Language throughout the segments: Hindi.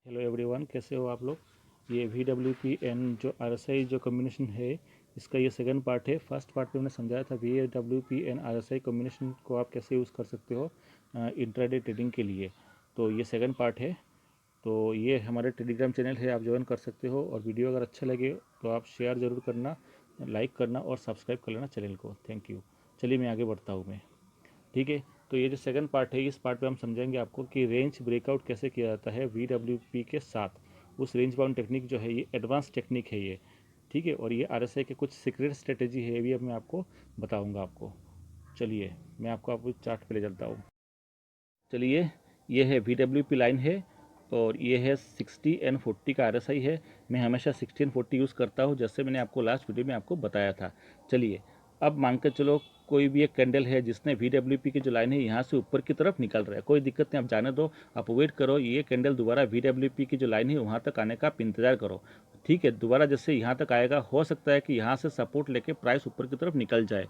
हेलो एवरीवन, कैसे हो आप लोग। ये VWPN जो RSI जो कॉम्बिनेशन है, इसका ये सेकंड पार्ट है। फर्स्ट पार्ट में मैंने समझाया था VWPN RSI कॉम्बिनेशन को आप कैसे यूज़ कर सकते हो इंट्राडे ट्रेडिंग के लिए। तो ये सेकंड पार्ट है। तो ये हमारे टेलीग्राम चैनल है, आप ज्वाइन कर सकते हो। और वीडियो अगर अच्छा लगे तो आप शेयर ज़रूर करना, लाइक करना और सब्सक्राइब कर लेना चैनल को। Thank you. चलिए मैं आगे बढ़ता हूँ मैं। ठीक है, तो ये जो सेकंड पार्ट है, इस पार्ट पे हम समझेंगे आपको कि रेंज ब्रेकआउट कैसे किया जाता है VWP के साथ। उस रेंज बाउंड टेक्निक जो है ये एडवांस टेक्निक है ये। ठीक है, और ये RSI के कुछ सीक्रेट स्ट्रेटेजी है, ये भी अब मैं आपको बताऊंगा आपको। चलिए मैं आपको चार्ट पे ले चलता हूँ। चलिए, ये है VWP लाइन है और ये है 60 एंड 40 का RSI है। मैं हमेशा 60 एंड 40 यूज़ करता हूँ, जैसे मैंने आपको लास्ट वीडियो में आपको बताया था। चलिए, अब मान कर चलो कोई भी एक कैंडल है जिसने VWP की जो लाइन है यहाँ से ऊपर की तरफ निकल रहा है, कोई दिक्कत नहीं, आप जाने दो, आप वेट करो। ये कैंडल दोबारा VWP की जो लाइन है वहाँ तक आने का आप इंतज़ार करो। ठीक है, दोबारा जैसे यहाँ तक आएगा, हो सकता है कि यहाँ से सपोर्ट लेके प्राइस ऊपर की तरफ निकल जाए।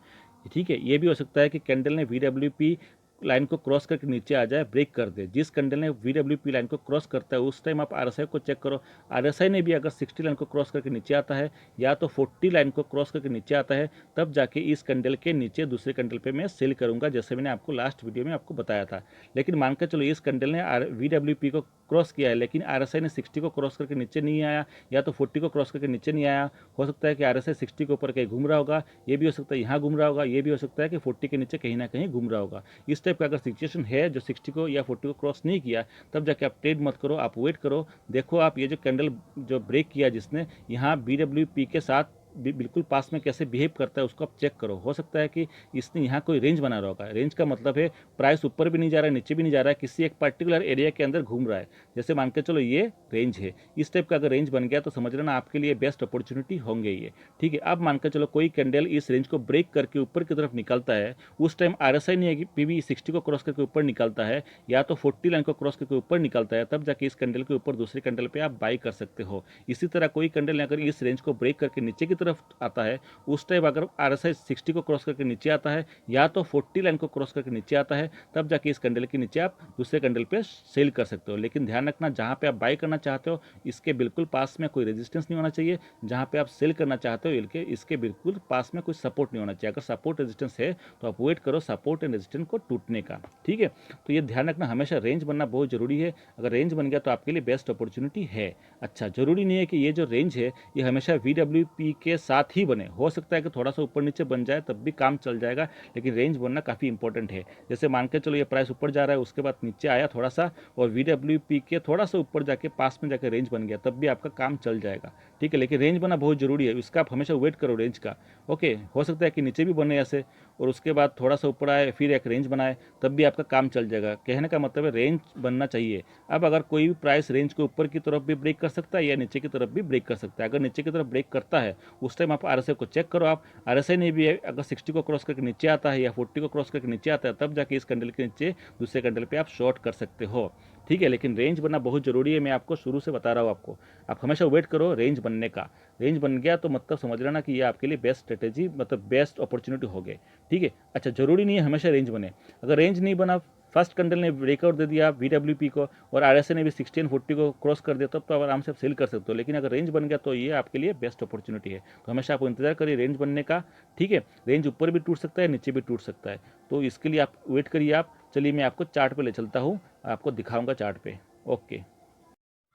ठीक है, ये भी हो सकता है कि कैंडल ने VWP लाइन को क्रॉस करके नीचे आ जाए, ब्रेक कर दे। जिस कैंडल ने VWP लाइन को क्रॉस करता है उस टाइम आप RSI को चेक करो। RSI ने भी अगर 60 लाइन को क्रॉस करके नीचे आता है या तो 40 लाइन को क्रॉस करके नीचे आता है, तब जाके इस कैंडल के नीचे दूसरे कैंडल पे मैं सेल करूंगा, जैसे मैंने आपको लास्ट वीडियो में आपको बताया था। लेकिन मानकर चलो इस कैंडल ने VWP को क्रॉस किया है, लेकिन RSI ने 60 को क्रॉस करके नीचे नहीं आया या तो 40 को क्रॉस करके नीचे नहीं आया। हो सकता है कि RSI 60 के ऊपर कहीं घूम रहा होगा, ये भी हो सकता है यहाँ घूम रहा होगा, ये भी हो सकता है कि 40 के नीचे कहीं ना कहीं घूम रहा होगा। इस टाइप का अगर सिचुएशन है जो 60 को या 40 को क्रॉस नहीं किया, तब जाके आप ट्रेड मत करो, आप वेट करो। देखो आप ये जो कैंडल जो ब्रेक किया जिसने, यहाँ BWP के साथ बिल्कुल पास में कैसे बिहेव करता है उसको आप चेक करो। हो सकता है कि इसने यहाँ कोई रेंज बना रहा होगा। रेंज का मतलब है प्राइस ऊपर भी नहीं जा रहा है, नीचे भी नहीं जा रहा है, किसी एक पर्टिकुलर एरिया के अंदर घूम रहा है। जैसे मान के चलो ये रेंज है, इस टाइप का अगर रेंज बन गया तो समझ लेना आपके लिए बेस्ट अपॉर्चुनिटी होंगे ये। ठीक है, अब मान के चलो कोई कैंडल इस रेंज को ब्रेक करके ऊपर की तरफ निकलता है, उस टाइम RSI नहीं है कि PB 60 को क्रॉस करके ऊपर निकलता है या तो 40 लाइन को क्रॉस करके ऊपर निकलता है, तब जाके इस कैंडल के ऊपर दूसरे कैंडल पे आप बाई कर सकते हो। इसी तरह कोई कैंडल अगर इस रेंज को ब्रेक करके नीचे की तरफ आता है, उस टाइम अगर RSI 60 को क्रॉस करके नीचे आता है या तो 40 लाइन को क्रॉस करके नीचे आता है, तब जाके इस कैंडल के नीचे आप दूसरे कैंडल पे सेल कर सकते हो। लेकिन ध्यान रखना, जहाँ पे आप बाई करना चाहते हो इसके बिल्कुल पास में कोई रेजिस्टेंस नहीं होना चाहिए। जहाँ पे आप सेल करना चाहते हो इसके बिल्कुल पास में कोई सपोर्ट नहीं होना चाहिए। अगर सपोर्ट रेजिस्टेंस है तो आप वेट करो सपोर्ट एंड रेजिस्टेंस को टूटने का। ठीक है, तो ये ध्यान रखना, हमेशा रेंज बनना बहुत जरूरी है। अगर रेंज बन गया तो आपके लिए बेस्ट अपॉर्चुनिटी है। अच्छा, जरूरी नहीं है कि ये जो रेंज है ये हमेशा VWP के साथ ही बने, हो सकता है कि थोड़ा सा ऊपर नीचे बन जाए तब भी काम चल जाएगा, लेकिन रेंज बनना काफ़ी इंपॉर्टेंट है। जैसे मान के चलो ये प्राइस ऊपर जा रहा है, उसके बाद नीचे आया थोड़ा सा और VWP के थोड़ा सा ऊपर जाके पास में जाकर रेंज बन गया, तब भी आपका काम चल जाएगा। ठीक है, लेकिन रेंज बनना बहुत जरूरी है, इसका आप हमेशा वेट करो रेंज का। ओके, हो सकता है कि नीचे भी बने ऐसे और उसके बाद थोड़ा सा ऊपर आए फिर एक रेंज बनाए, तब भी आपका काम चल जाएगा। कहने का मतलब है रेंज बनना चाहिए। अब अगर कोई भी प्राइस रेंज को ऊपर की तरफ भी ब्रेक कर सकता है या नीचे की तरफ भी ब्रेक कर सकता है। अगर नीचे की तरफ ब्रेक करता है उस टाइम आप RSI को चेक करो। आप RSI नहीं भी है, अगर 60 को क्रॉस करके नीचे आता है या 40 को क्रॉस करके नीचे आता है, तब जाके इस कैंडल के नीचे दूसरे कैंडल पे आप शॉर्ट कर सकते हो। ठीक है, लेकिन रेंज बनना बहुत जरूरी है, मैं आपको शुरू से बता रहा हूँ आपको। आप हमेशा वेट करो रेंज बनने का। रेंज बन गया तो मतलब समझ लेना कि ये आपके लिए बेस्ट स्ट्रेटेजी, मतलब बेस्ट अपॉर्चुनिटी हो गई। ठीक है, अच्छा, जरूरी नहीं है हमेशा रेंज बने। अगर रेंज नहीं बना, फर्स्ट कैंडल ने ब्रेकआउट दे दिया VWP को और RSI ने भी 60 एंड 40 को क्रॉस कर दिया, तब तो आराम से आप सेल कर सकते हो। लेकिन अगर रेंज बन गया तो ये आपके लिए बेस्ट अपॉर्चुनिटी है। तो हमेशा आप इंतजार करिए रेंज बनने का। ठीक है, रेंज ऊपर भी टूट सकता है, नीचे भी टूट सकता है, तो इसके लिए आप वेट करिए आप। चलिए मैं आपको चार्ट पे ले चलता हूँ, आपको दिखाऊंगा चार्ट पे। ओके,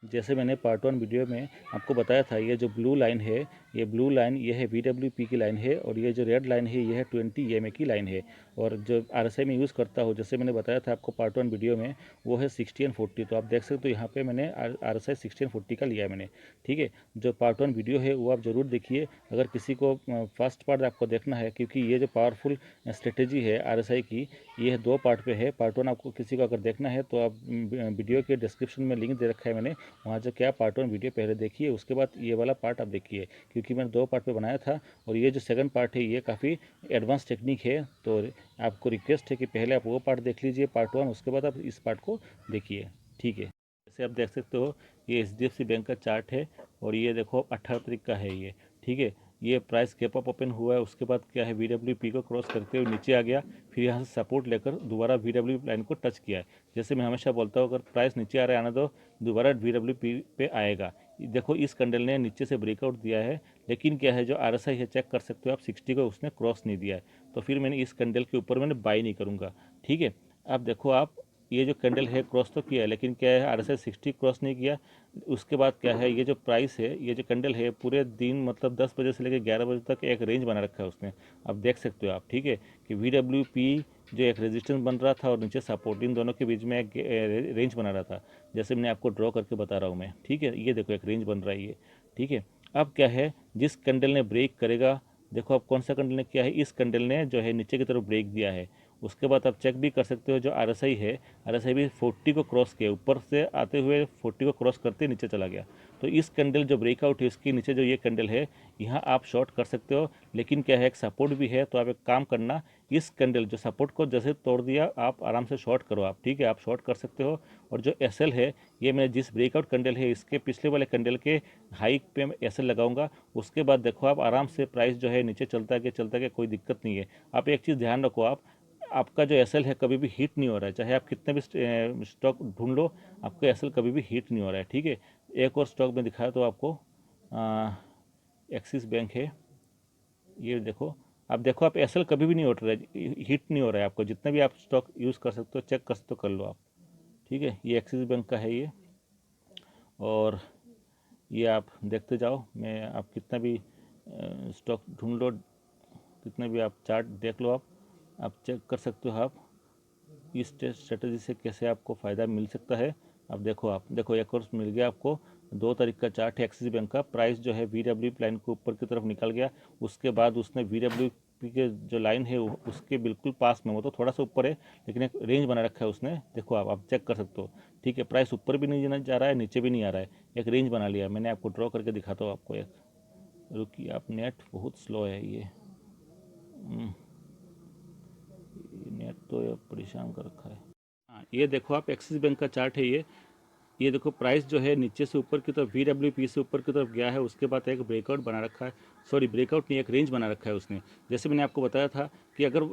जैसे मैंने पार्ट 1 वीडियो में आपको बताया था, ये जो ब्लू लाइन है, ये ब्लू लाइन ये है VWP की लाइन है और ये जो रेड लाइन है ये है 20 EMA की लाइन है। और जो RSI में यूज़ करता हूँ, जैसे मैंने बताया था आपको पार्ट 1 वीडियो में, वो है 60 एंड 40। तो आप देख सकते हो यहाँ पे मैंने RSI 60 एंड 40 का लिया है मैंने। ठीक है, जो पार्ट 1 वीडियो है वो आप ज़रूर देखिए, अगर किसी को फर्स्ट पार्ट आपको देखना है, क्योंकि ये जो पावरफुल स्ट्रेटेजी है RSI की, ये 2 पार्ट पे है। पार्ट 1 आपको किसी को अगर देखना है तो आप वीडियो के डिस्क्रिप्शन में लिंक दे रखा है मैंने, वहाँ जो क्या पार्ट 1 वीडियो पहले देखिए, उसके बाद ये वाला पार्ट आप देखिए, क्योंकि मैंने 2 पार्ट पे बनाया था। और ये जो सेकंड पार्ट है ये काफ़ी एडवांस टेक्निक है, तो आपको रिक्वेस्ट है कि पहले आप वो पार्ट देख लीजिए पार्ट 1, उसके बाद आप इस पार्ट को देखिए। ठीक है, जैसे आप देख सकते हो ये HDFC बैंक का चार्ट है और ये देखो 18 तारीख का है ये। ठीक है, ये प्राइस गैप अप ओपन हुआ है, उसके बाद क्या है VWP को क्रॉस करते हुए नीचे आ गया, फिर यहाँ से सपोर्ट लेकर दोबारा VWP लाइन को टच किया है। जैसे मैं हमेशा बोलता हूँ, अगर प्राइस नीचे आ रहा है आने दो, दोबारा VWP पे आएगा। देखो इस कैंडल ने नीचे से ब्रेकआउट दिया है, लेकिन क्या है जो RSI है चेक कर सकते हो आप, 60 को उसने क्रॉस नहीं दिया है, तो फिर मैंने इस कैंडल के ऊपर मैंने बाई नहीं करूँगा। ठीक है, अब देखो आप, ये जो कैंडल है क्रॉस तो किया है, लेकिन क्या है RSI 60 क्रॉस नहीं किया। उसके बाद क्या है, ये जो प्राइस है, ये जो कैंडल है, पूरे दिन मतलब 10 बजे से लेकर 11 बजे तक एक रेंज बना रखा है उसने, अब देख सकते हो आप। ठीक है, कि VWP जो एक रेजिस्टेंस बन रहा था और नीचे सपोर्ट, इन दोनों के बीच में एक रेंज बना रहा था, जैसे मैंने आपको ड्रॉ करके बता रहा हूँ मैं। ठीक है, ये देखो एक रेंज बन रहा है ये। ठीक है, अब क्या है, जिस कैंडल ने ब्रेक करेगा, देखो अब कौन सा कैंडल ने किया है, इस कैंडल ने जो है नीचे की तरफ ब्रेक दिया है। उसके बाद आप चेक भी कर सकते हो, जो RSI है, RSI भी 40 को क्रॉस किया, ऊपर से आते हुए 40 को क्रॉस करते नीचे चला गया। तो इस कैंडल जो ब्रेकआउट है, इसके नीचे जो ये कैंडल है, यहाँ आप शॉर्ट कर सकते हो, लेकिन क्या है एक सपोर्ट भी है, तो आप एक काम करना, इस कैंडल जो सपोर्ट को जैसे तोड़ दिया, आप आराम से शॉर्ट करो आप। ठीक है, आप शॉर्ट कर सकते हो। और जो SL है, ये मैं जिस ब्रेकआउट कैंडल है, इसके पिछले वाले कैंडल के हाई पे मैं SL लगाऊंगा। उसके बाद देखो आप आराम से प्राइस जो है नीचे चलता गया, कोई दिक्कत नहीं है। आप एक चीज़ ध्यान रखो, आप आपका जो SL है कभी भी हिट नहीं हो रहा है, चाहे आप कितने भी स्टॉक ढूंढ लो, आपका SL कभी भी हिट नहीं हो रहा है। ठीक है, एक और स्टॉक में दिखाया तो आपको, एक्सिस बैंक है, ये देखो। आप देखो, आप SL कभी भी नहीं उठ रहा है, हिट नहीं हो रहा है आपको, जितने भी आप स्टॉक यूज़ कर सकते हो, चेक कर सकते हो, कर लो आप। ठीक है, ये एक्सिस बैंक का है ये, और ये आप देखते जाओ, मैं आप कितना भी स्टॉक ढूंढ लो, कितने भी आप चार्ट देख लो, आप चेक कर सकते हो आप इस स्ट्रेटजी से कैसे आपको फ़ायदा मिल सकता है। अब देखो, आप देखो एक और मिल गया आपको, 2 तारीख का चार्ट है एक्सिस बैंक का। प्राइस जो है VWP लाइन के ऊपर की तरफ निकल गया, उसके बाद उसने VWP के जो लाइन है उसके बिल्कुल पास में, वो तो थोड़ा सा ऊपर है, लेकिन एक रेंज बना रखा है उसने, देखो आप चेक कर सकते हो। ठीक है, प्राइस ऊपर भी नहीं जा रहा है, नीचे भी नहीं आ रहा है, एक रेंज बना लिया। मैंने आपको ड्रॉ करके दिखाता हूँ आपको एक, रुकिए आप, नेट बहुत स्लो है ये नेट तो ये परेशान कर रखा है। हाँ, ये देखो आप, एक्सिस बैंक का चार्ट है ये देखो, प्राइस जो है नीचे से ऊपर की तरफ, VWP से ऊपर की तरफ गया है, उसके बाद एक ब्रेकआउट बना रखा है, सॉरी ब्रेकआउट नहीं, एक रेंज बना रखा है उसने। जैसे मैंने आपको बताया था कि अगर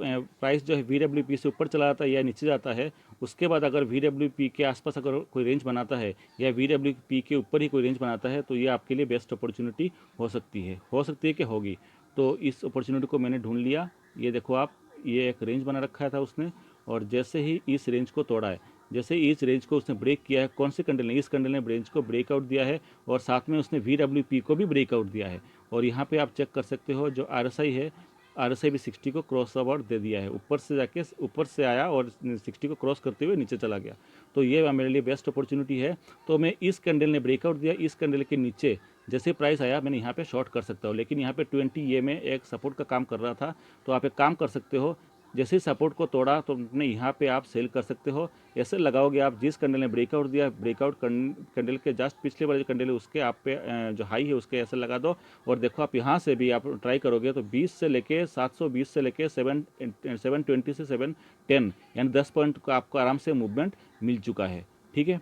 प्राइस जो है VWP से ऊपर चला जाता है या नीचे जाता है, उसके बाद अगर VWP के आसपास अगर कोई रेंज बनाता है या VWP के ऊपर ही कोई रेंज बनाता है, तो ये आपके लिए बेस्ट अपॉर्चुनिटी हो सकती है कि होगी। तो इस अपॉर्चुनिटी को मैंने ढूंढ लिया। ये देखो आप, ये एक रेंज बना रखा था उसने, और जैसे ही इस रेंज को तोड़ा है, जैसे इस रेंज को उसने ब्रेक किया है, कौन से कैंडल ने, इस कैंडल ने रेंज को ब्रेकआउट दिया है, और साथ में उसने VWP को भी ब्रेकआउट दिया है। और यहाँ पे आप चेक कर सकते हो, जो RSI है, RSI भी 60 को क्रॉस ओवर दे दिया है, ऊपर से जाके ऊपर से आया और 60 को क्रॉस करते हुए नीचे चला गया। तो ये मेरे लिए बेस्ट अपॉर्चुनिटी है। तो मैं इस कैंडल ने ब्रेकआउट दिया, इस कैंडल के नीचे जैसे प्राइस आया, मैंने यहाँ पे शॉर्ट कर सकता हूँ, लेकिन यहाँ पे 20 में एक सपोर्ट का काम कर रहा था। तो आप एक काम कर सकते हो, जैसे ही सपोर्ट को तोड़ा तो अपने यहाँ पे आप सेल कर सकते हो। ऐसे लगाओगे आप, जिस कैंडल ने ब्रेकआउट दिया, ब्रेकआउट कैंडल के जस्ट पिछले वाले जो कैंडल है उसके आप पे जो हाई है उसके ऐसे लगा दो। और देखो आप यहाँ से भी आप ट्राई करोगे तो 20 से लेके 720 से लेके 720 से 710, यानी 10 पॉइंट का आपको आराम से मूवमेंट मिल चुका है। ठीक है,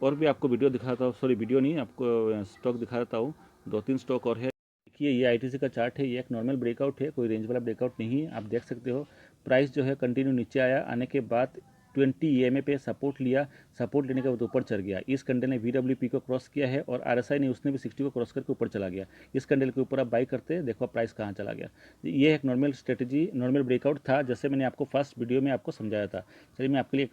और भी आपको वीडियो दिखाता हूँ, सॉरी वीडियो नहीं, आपको स्टॉक दिखा देता हूँ, 2-3 स्टॉक और है। देखिए, ये ITC का चार्ट है, ये एक नॉर्मल ब्रेकआउट है, कोई रेंज वाला ब्रेकआउट नहीं है। आप देख सकते हो, प्राइस जो है कंटिन्यू नीचे आया, आने के बाद 20 EMA पे सपोर्ट लिया, सपोर्ट लेने के बाद ऊपर चढ़ गया। इस कैंडल ने VWP को क्रॉस किया है, और RSI ने, उसने भी 60 को क्रॉस करके ऊपर चला गया। इस कैंडल के ऊपर आप बाई करते हैं, देखो प्राइस कहाँ चला गया। ये एक नॉर्मल स्ट्रेटजी, नॉर्मल ब्रेकआउट था, जैसे मैंने आपको फर्स्ट वीडियो में आपको समझाया था। चलिए मैं आपके लिए एक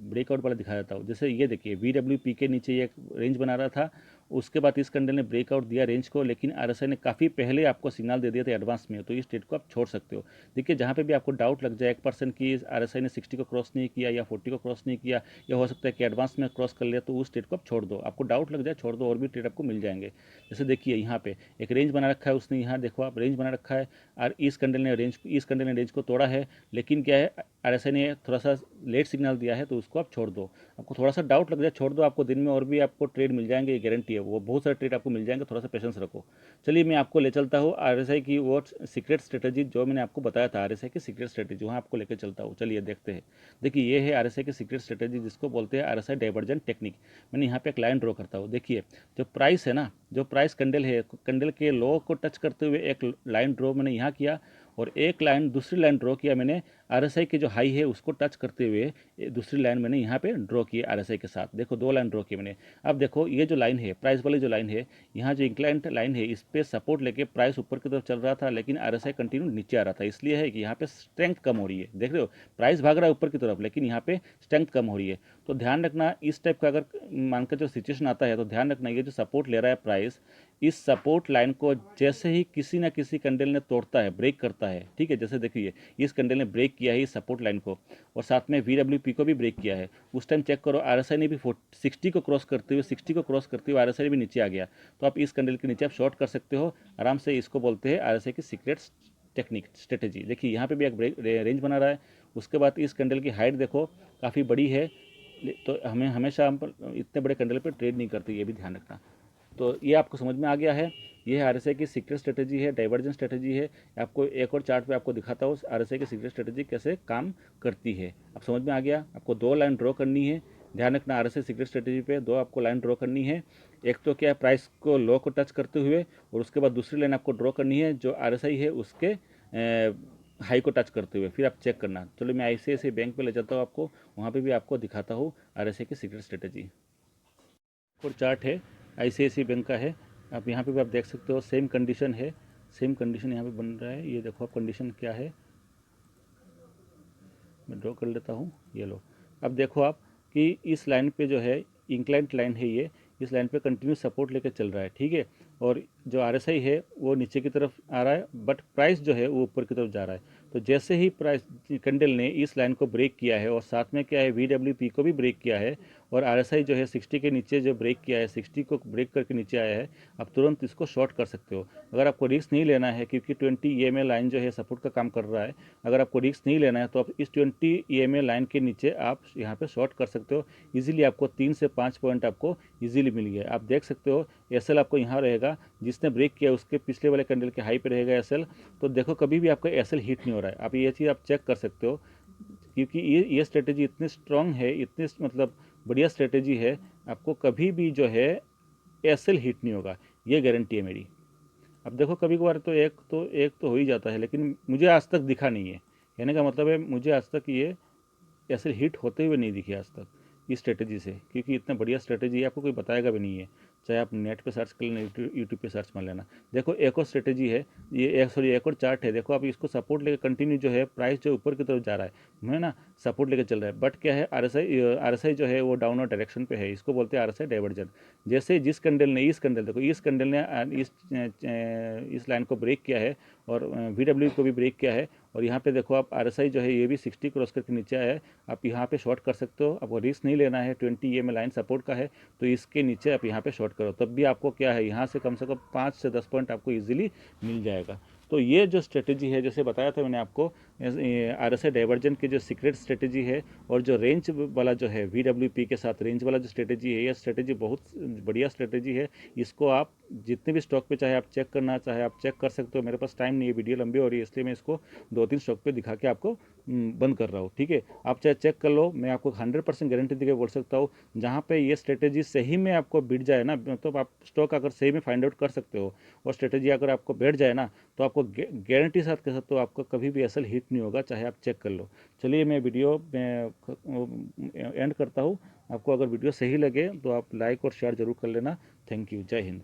ब्रेकआउट वाला दिखा देता हूँ। जैसे ये देखिए, VWP के नीचे ये एक रेंज बना रहा था, उसके बाद इस कैंडल ने ब्रेकआउट दिया रेंज को, लेकिन RSI ने काफ़ी पहले आपको सिग्नल दे दिया था एडवांस में, तो इस ट्रेड को आप छोड़ सकते हो। देखिए, जहाँ पे भी आपको डाउट लग जाए 1% की RSI ने 60 को क्रॉस नहीं किया या 40 को क्रॉस नहीं किया, या हो सकता है कि एडवांस में क्रॉस कर लिया, तो उस ट्रेड को आप छोड़ दो। आपको डाउट लग जाए, छोड़ दो, और भी ट्रेड आपको मिल जाएंगे। जैसे देखिए, यहाँ पे एक रेंज बना रखा है उसने, यहाँ देखो आप, रेंज बना रखा है, और इस कैंडल ने रेंज को तोड़ा है, लेकिन क्या है, RSI ने थोड़ा सा लेट सिग्नल दिया है, तो उसको आप छोड़ दो। आपको थोड़ा सा डाउट लग जाए, छोड़ दो, आपको दिन में और भी आपको ट्रेड मिल जाएंगे, ये गारंटी है। वो बहुत सारे ट्रेड आपको मिल जाएंगे, थोड़ा सा पेशेंस रखो। चलिए मैं आपको ले चलता हूँ आरएसआई की वो सीक्रेट स्ट्रेटेजी जो मैंने आपको बताया था, आरएसआई की सीक्रेट स्ट्रेटेजी, वहाँ आपको लेकर चलता हूँ। चलिए देखते हैं। देखिए ये है आरएसआई की सीक्रेट स्ट्रेटेजी, जिसको बोलते हैं आरएसआई डाइवर्जेंट टेक्निक। मैंने यहाँ पे एक लाइन ड्रॉ करता हूँ। देखिए जो प्राइस है ना, जो प्राइस कैंडल है, कैंडल के लो को टच करते हुए एक लाइन ड्रॉ मैंने यहाँ किया, और एक लाइन दूसरी लाइन ड्रॉ किया मैंने आरएसआई के जो हाई है उसको टच करते हुए, दूसरी लाइन मैंने यहाँ पे ड्रॉ की आरएसआई के साथ। देखो 2 लाइन ड्रॉ की मैंने। अब देखो ये जो लाइन है, प्राइस वाली जो लाइन है, यहाँ जो इंक्लाइंट लाइन है, इस पे सपोर्ट लेके प्राइस ऊपर की तरफ चल रहा था, लेकिन आरएसआई कंटिन्यू नीचे आ रहा था। इसलिए है कि यहाँ पे स्ट्रेंथ कम हो रही है। देख रहे हो, प्राइस भाग रहा है ऊपर की तरफ, लेकिन यहाँ पे स्ट्रेंथ कम हो रही है। तो ध्यान रखना, इस टाइप का अगर मानकर जो सिचुएशन आता है, तो ध्यान रखना ये जो सपोर्ट ले रहा है प्राइस, इस सपोर्ट लाइन को जैसे ही किसी ना किसी कैंडल ने तोड़ता है, ब्रेक करता है, ठीक है, जैसे देखिए इस कैंडल ने ब्रेक किया है इस सपोर्ट लाइन को, और साथ में VWP को भी ब्रेक किया है। उस टाइम चेक करो आरएसआई ने भी 60 को क्रॉस करते हुए, 60 को क्रॉस करते हुए आरएसआई भी नीचे आ गया। तो आप इस कैंडल के नीचे आप शॉर्ट कर सकते हो आराम से। इसको बोलते हैं आरएसआई की सीक्रेट टेक्निक स्ट्रेटेजी। देखिए यहाँ पे भी एक ब्रेक रेंज बना रहा है। उसके बाद इस कैंडल की हाइट देखो काफ़ी बड़ी है, तो हमें हमेशा हम इतने बड़े कैंडल पर ट्रेड नहीं करते, ये भी ध्यान रखना। तो ये आपको समझ में आ गया है। ये आरएसआई की सीक्रेट स्ट्रेटेजी है, डाइवर्जेंट स्ट्रेटेजी है। आपको एक और चार्ट पे आपको दिखाता हूँ आरएसआई की सीक्रेट स्ट्रेटेजी कैसे काम करती है। अब समझ में आ गया। आपको 2 लाइन ड्रॉ करनी है, ध्यान रखना। आरएसआई सीक्रेट स्ट्रेटेजी पे 2 आपको लाइन ड्रॉ करनी है। एक तो क्या है, प्राइस को लो को टच करते हुए, और उसके बाद दूसरी लाइन आपको ड्रॉ करनी है जो आरएसआई है उसके हाई को टच करते हुए, फिर आप चेक करना। चलो मैं ICICI बैंक पे ले जाता हूँ आपको, वहाँ पे भी आपको दिखाता हूँ आरएसआई की सीक्रेट स्ट्रेटेजी। और चार्ट है ICICI बैंक का है। आप यहाँ पे भी आप देख सकते हो, सेम कंडीशन है, सेम कंडीशन यहाँ पे बन रहा है। ये देखो आप कंडीशन क्या है, मैं ड्रॉ कर लेता हूँ, ये लो। अब देखो आप कि इस लाइन पे जो है इंक्लाइंट लाइन है ये, इस लाइन पे कंटिन्यू सपोर्ट लेकर चल रहा है, ठीक है। और जो आरएसआई है वो नीचे की तरफ आ रहा है, बट प्राइस जो है वो ऊपर की तरफ जा रहा है। तो जैसे ही प्राइस कैंडल ने इस लाइन को ब्रेक किया है, और साथ में क्या है VWP को भी ब्रेक किया है, और आरएसआई जो है 60 के नीचे जो ब्रेक किया है, 60 को ब्रेक करके नीचे आया है, आप तुरंत इसको शॉर्ट कर सकते हो। अगर आपको रिस्क नहीं लेना है, क्योंकि 20 EMA लाइन जो है सपोर्ट का काम कर रहा है, अगर आपको रिस्क नहीं लेना है तो आप इस 20 EMA लाइन के नीचे आप यहाँ पे शॉर्ट कर सकते हो इजीली। आपको 3 से 5 पॉइंट आपको इजीली मिल गया। आप देख सकते हो एसएल आपको यहाँ रहेगा, जिसने ब्रेक किया उसके पिछले वाले कैंडल के हाई पे रहेगा एसएल। तो देखो कभी भी आपका एसएल हिट नहीं हो रहा है। आप ये चीज़ आप चेक कर सकते हो, क्योंकि ये स्ट्रेटेजी इतनी स्ट्रांग है, इतनी मतलब बढ़िया स्ट्रेटेजी है, आपको कभी भी जो है एसएल हिट नहीं होगा, ये गारंटी है मेरी। अब देखो कभी कभार तो एक तो हो ही जाता है, लेकिन मुझे आज तक दिखा नहीं है। कहने का मतलब है मुझे आज तक ये ऐसे हिट होते हुए नहीं दिखे आज तक इस स्ट्रेटेजी से, क्योंकि इतना बढ़िया स्ट्रेटेजी है, आपको कोई बताएगा भी नहीं है। चाहे आप नेट पे सर्च कर लेना, यूट्यूब पे सर्च मार लेना। देखो एक और स्ट्रेटेजी है, ये एक और चार्ट है। देखो आप इसको सपोर्ट लेकर कंटिन्यू जो है प्राइस जो ऊपर की तरफ जा रहा है ना, सपोर्ट लेकर चल रहा है, बट क्या है आरएसआई जो है वो डाउनवर्ड डायरेक्शन पे है। इसको बोलते हैं आरएसआई डाइवर्जन। जैसे जिस कैंडल ने देखो इस कैंडल ने इस लाइन को ब्रेक किया है, और VW को भी ब्रेक किया है, और यहाँ पे देखो आप आरएसआई जो है ये भी 60 क्रॉस करके नीचे आया है। आप यहाँ पे शॉर्ट कर सकते हो, आपको रिस्क नहीं लेना है। 20 EMA लाइन सपोर्ट का है, तो इसके नीचे आप यहाँ पे शॉर्ट करो, तब भी आपको क्या है यहाँ से कम 5 से 10 पॉइंट आपको इजीली मिल जाएगा। तो ये जो स्ट्रेटेजी है, जैसे बताया था मैंने आपको, आरएसआई डाइवर्जन की जो सीक्रेट स्ट्रेटेजी है, और जो रेंज वाला जो है VWP के साथ रेंज वाला जो स्ट्रेटेजी है, ये स्ट्रेटेजी बहुत बढ़िया स्ट्रेटेजी है। इसको आप जितने भी स्टॉक पे चाहे आप चेक करना चाहे आप चेक कर सकते हो। मेरे पास टाइम नहीं है, वीडियो लंबी हो रही है, इसलिए मैं इसको 2-3 स्टॉक पे दिखा के आपको बंद कर रहा हूँ, ठीक है। आप चाहे चेक कर लो, मैं आपको 100% गारंटी देकर बोल सकता हूँ, जहाँ पे ये स्ट्रेटेजी सही में आपको बिट जाए ना, तो आप स्टॉक अगर सही में फाइंड आउट कर सकते हो, और स्ट्रेटेजी अगर आपको बैठ जाए ना, तो आपको गारंटी साथ कह सकते हो आपको कभी भी असल हिट नहीं होगा, चाहे आप चेक कर लो। चलिए मैं वीडियो एंड करता हूँ। आपको अगर वीडियो सही लगे तो आप लाइक और शेयर जरूर कर लेना। थैंक यू, जय हिंद।